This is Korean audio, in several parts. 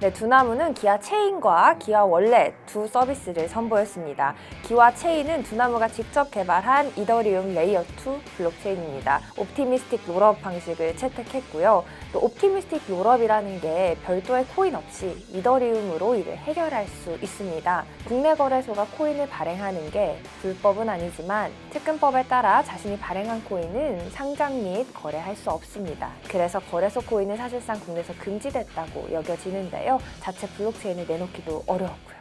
네, 두나무는 기아 체인과 기아 월렛 두 서비스를 선보였습니다. 기아 체인은 두나무가 직접 개발한 이더리움 레이어 2 블록체인입니다. 옵티미스틱 롤업 방식을 채택했고요. 또 옵티미스틱 롤업이라는 게 별도의 코인 없이 이더리움으로 이를 해결할 수 있습니다. 국내 거래소가 코인을 발행하는 게 불법은 아니지만 특근법에 따라 자신이 발행한 코인은 상장 및 거래할 수 없습니다. 그래서 거래소 코인은 사실상 국내에서 금지됐다고 여겨지는데요. 자체 블록체인을 내놓기도 어려웠고요.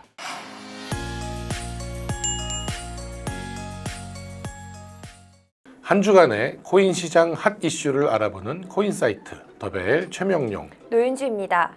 한 주간의 코인 시장 핫 이슈를 알아보는 코인 사이트 더벨 최명용 노윤주입니다.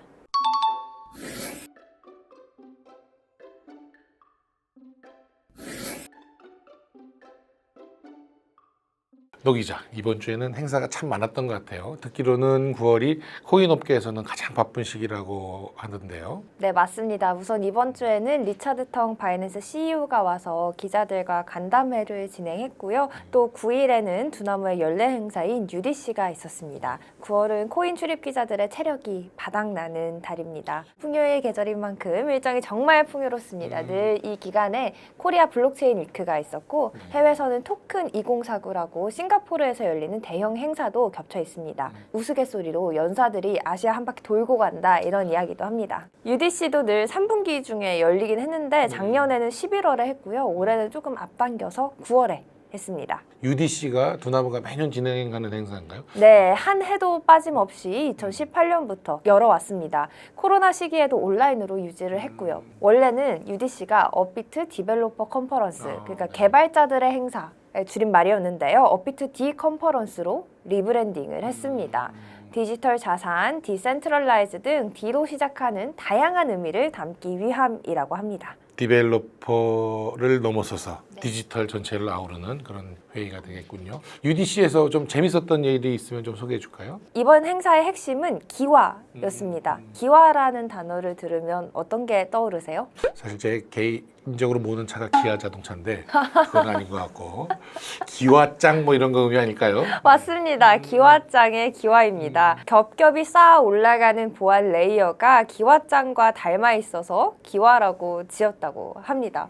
노 기자, 이번 주에는 행사가 참 많았던 것 같아요. 듣기로는 9월이 코인 업계에서는 가장 바쁜 시기라고 하던데요. 네, 맞습니다. 우선 이번 주에는 리차드 텅 바이낸스 CEO가 와서 기자들과 간담회를 진행했고요. 또 9일에는 두나무의 연례 행사인 UDC가 있었습니다. 9월은 코인 출입 기자들의 체력이 바닥나는 달입니다. 풍요의 계절인 만큼 일정이 정말 풍요롭습니다. 늘 이 기간에 코리아 블록체인 위크가 있었고 해외에서는 토큰 2049라고 싱가포르에서 열리는 대형 행사도 겹쳐 있습니다. 우스갯소리로 연사들이 아시아 한 바퀴 돌고 간다 이런 이야기도 합니다. UDC도 늘 3분기 중에 열리긴 했는데 작년에는 11월에 했고요. 올해는 조금 앞당겨서 9월에 했습니다. UDC가 두나무가 매년 진행하는 행사인가요? 네, 한 해도 빠짐없이 2018년부터 열어왔습니다. 코로나 시기에도 온라인으로 유지를 했고요. 원래는 UDC가 업비트 디벨로퍼 컨퍼런스, 그러니까 개발자들의 행사 줄임말이었는데요. 업비트 D 컨퍼런스로 리브랜딩을 했습니다. 디지털 자산, 디센트럴라이즈 등 D로 시작하는 다양한 의미를 담기 위함이라고 합니다. 디벨로퍼를 넘어서서 디지털 전체를 아우르는 그런 회의가 되겠군요. UDC에서 좀 재밌었던 일이 있으면 좀 소개해 줄까요? 이번 행사의 핵심은 기화였습니다. 기화라는 단어를 들으면 어떤 게 떠오르세요? 사실 제 개인적으로 모는 차가 기아 자동차인데 그건 아닌 것 같고 기와짱 뭐 이런 거 의미 아닐까요? 맞습니다. 기와장의 기와입니다. 겹겹이 쌓아 올라가는 보안 레이어가 기와장과 닮아 있어서 기와라고 지었다고 합니다.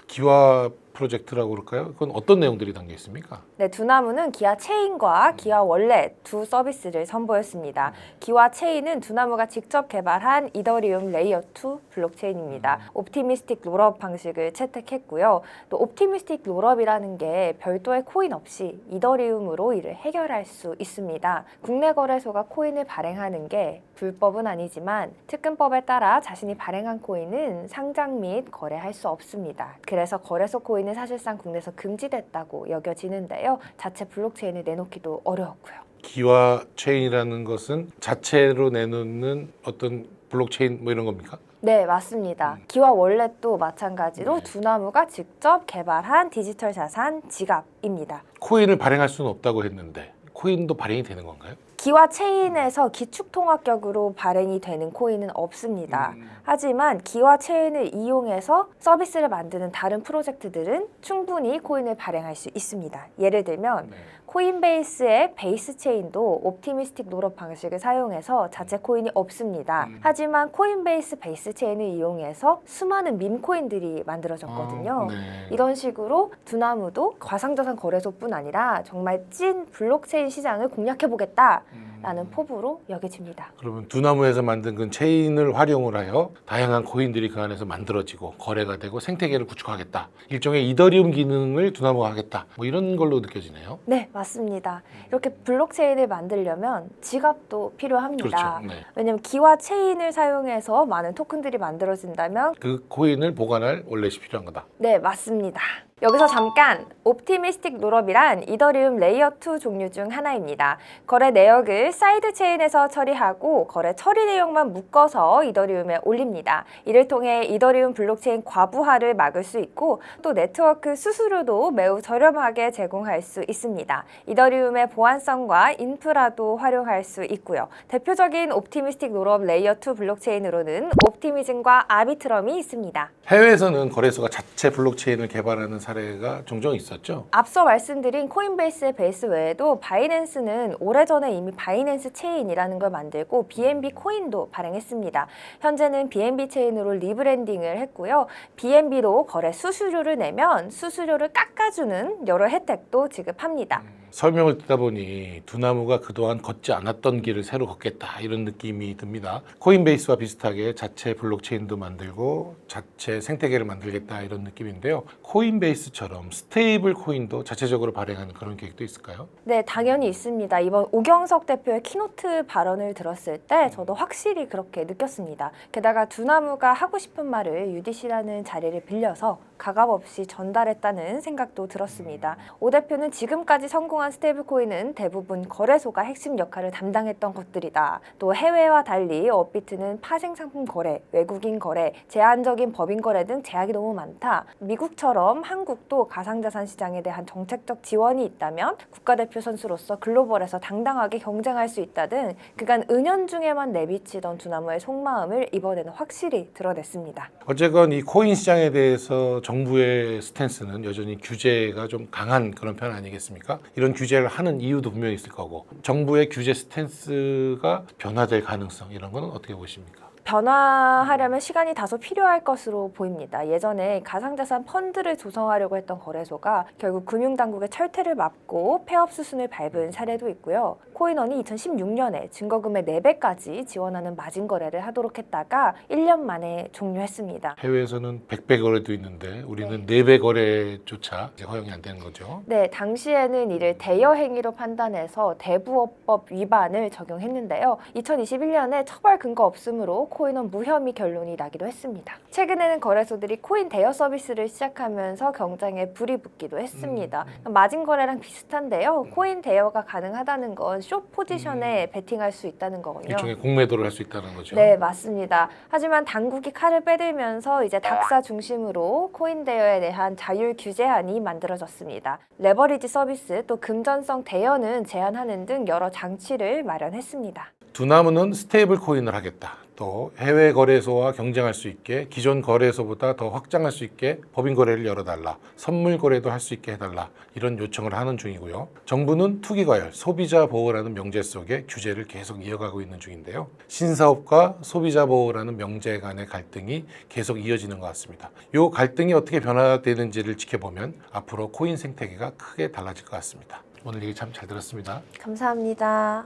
기와 프로젝트라고 그럴까요? 그건 어떤 내용들이 담겨 있습니까? 네, 두나무는 기아 체인과 기아 월렛 두 서비스를 선보였습니다. 기아 체인은 두나무가 직접 개발한 이더리움 레이어 2 블록체인입니다. 옵티미스틱 롤업 방식을 채택했고요. 또 옵티미스틱 롤업이라는 게 별도의 코인 없이 이더리움으로 이를 해결할 수 있습니다. 국내 거래소가 코인을 발행하는 게 불법은 아니지만 특근법에 따라 자신이 발행한 코인은 상장 및 거래할 수 없습니다. 그래서 거래소 코인은 사실상 국내에서 금지됐다고 여겨지는데요. 자체 블록체인을 내놓기도 어려웠고요. 기와 체인이라는 것은 자체로 내놓는 어떤 블록체인 뭐 이런 겁니까? 네, 맞습니다. 기와 월렛도 마찬가지로 두나무가 직접 개발한 디지털 자산 지갑입니다. 코인을 발행할 수는 없다고 했는데 코인도 발행이 되는 건가요? 기와 체인에서 기축통화격으로 발행이 되는 코인은 없습니다. 하지만 기와 체인을 이용해서 서비스를 만드는 다른 프로젝트들은 충분히 코인을 발행할 수 있습니다. 예를 들면 코인베이스의 베이스 체인도 옵티미스틱 롤업 방식을 사용해서 자체 코인이 없습니다. 하지만 코인베이스 베이스 체인을 이용해서 수많은 밈코인들이 만들어졌거든요. 이런 식으로 두나무도 가상자산 거래소뿐 아니라 정말 찐 블록체인 시장을 공략해보겠다 라는 포부로 여겨집니다. 그러면 두나무에서 만든 그 체인을 활용을 하여 다양한 코인들이 그 안에서 만들어지고 거래가 되고 생태계를 구축하겠다. 일종의 이더리움 기능을 두나무가 하겠다. 뭐 이런 걸로 느껴지네요. 네, 맞습니다. 이렇게 블록체인을 만들려면 지갑도 필요합니다. 그렇죠. 네. 왜냐하면 기와 체인을 사용해서 많은 토큰들이 만들어진다면 그 코인을 보관할 월렛이 필요한 거다. 네, 맞습니다. 여기서 잠깐 옵티미스틱 롤업이란 이더리움 레이어 2 종류 중 하나입니다. 거래 내역을 사이드 체인에서 처리하고 거래 처리 내용만 묶어서 이더리움에 올립니다. 이를 통해 이더리움 블록체인 과부하를 막을 수 있고 또 네트워크 수수료도 매우 저렴하게 제공할 수 있습니다. 이더리움의 보안성과 인프라도 활용할 수 있고요. 대표적인 옵티미스틱 롤업 레이어 2 블록체인으로는 옵티미즘과 아비트럼이 있습니다. 해외에서는 거래소가 자체 블록체인을 개발하는 사례가 종종 있었죠. 앞서 말씀드린 코인베이스의 베이스 외에도 바이낸스는 오래전에 이미 바이낸스 체인이라는 걸 만들고 BNB 코인도 발행했습니다. 현재는 BNB 체인으로 리브랜딩을 했고요. BNB로 거래 수수료를 내면 수수료를 깎아주는 여러 혜택도 지급합니다. 설명을 듣다 보니 두나무가 그동안 걷지 않았던 길을 새로 걷겠다 이런 느낌이 듭니다. 코인베이스와 비슷하게 자체 블록체인도 만들고 자체 생태계를 만들겠다 이런 느낌인데요. 코인베이스처럼 스테이블 코인도 자체적으로 발행하는 그런 계획도 있을까요? 네, 당연히 있습니다. 이번 오경석 대표의 키노트 발언을 들었을 때 저도 확실히 그렇게 느꼈습니다. 게다가 두나무가 하고 싶은 말을 UDC라는 자리를 빌려서 가감없이 전달했다는 생각도 들었습니다. 오 대표는 지금까지 성공한 스테이블 코인은 대부분 거래소가 핵심 역할을 담당했던 것들이다. 또 해외와 달리 업비트는 파생 상품 거래, 외국인 거래, 제한적인 법인 거래 등 제약이 너무 많다. 미국처럼 한국도 가상자산 시장에 대한 정책적 지원이 있다면 국가대표 선수로서 글로벌에서 당당하게 경쟁할 수 있다 등 그간 은연중에만 내비치던 두나무의 속마음을 이번에는 확실히 드러냈습니다. 어쨌건 이 코인 시장에 대해서 정부의 스탠스는 여전히 규제가 좀 강한 그런 편 아니겠습니까? 이런 규제를 하는 이유도 분명히 있을 거고 정부의 규제 스탠스가 변화될 가능성 이런 거는 어떻게 보십니까? 변화하려면 시간이 다소 필요할 것으로 보입니다. 예전에 가상자산 펀드를 조성하려고 했던 거래소가 결국 금융당국의 철퇴를 막고 폐업 수순을 밟은 사례도 있고요. 코인원이 2016년에 증거금의 4배까지 지원하는 마진 거래를 하도록 했다가 1년 만에 종료했습니다. 해외에서는 100배 거래도 있는데 우리는 4배 거래조차 이제 허용이 안 되는 거죠. 네, 당시에는 이를 대여 행위로 판단해서 대부업법 위반을 적용했는데요. 2021년에 처벌 근거 없음으로 코인원 무혐의 결론이 나기도 했습니다. 최근에는 거래소들이 코인 대여 서비스를 시작하면서 경쟁에 불이 붙기도 했습니다. 마진 거래랑 비슷한데요. 코인 대여가 가능하다는 건 숏 포지션에 베팅할 수 있다는 거군요. 일종의 공매도를 할 수 있다는 거죠. 네, 맞습니다. 하지만 당국이 칼을 빼들면서 이제 닥사 중심으로 코인 대여에 대한 자율 규제안이 만들어졌습니다. 레버리지 서비스 또 금전성 대여는 제한하는 등 여러 장치를 마련했습니다. 두나무는 스테이블 코인을 하겠다. 또 해외 거래소와 경쟁할 수 있게 기존 거래소보다 더 확장할 수 있게 법인 거래를 열어달라. 선물 거래도 할 수 있게 해달라. 이런 요청을 하는 중이고요. 정부는 투기과열, 소비자 보호라는 명제 속에 규제를 계속 이어가고 있는 중인데요. 신사업과 소비자 보호라는 명제 간의 갈등이 계속 이어지는 것 같습니다. 이 갈등이 어떻게 변화되는지를 지켜보면 앞으로 코인 생태계가 크게 달라질 것 같습니다. 오늘 얘기 참 잘 들었습니다. 감사합니다.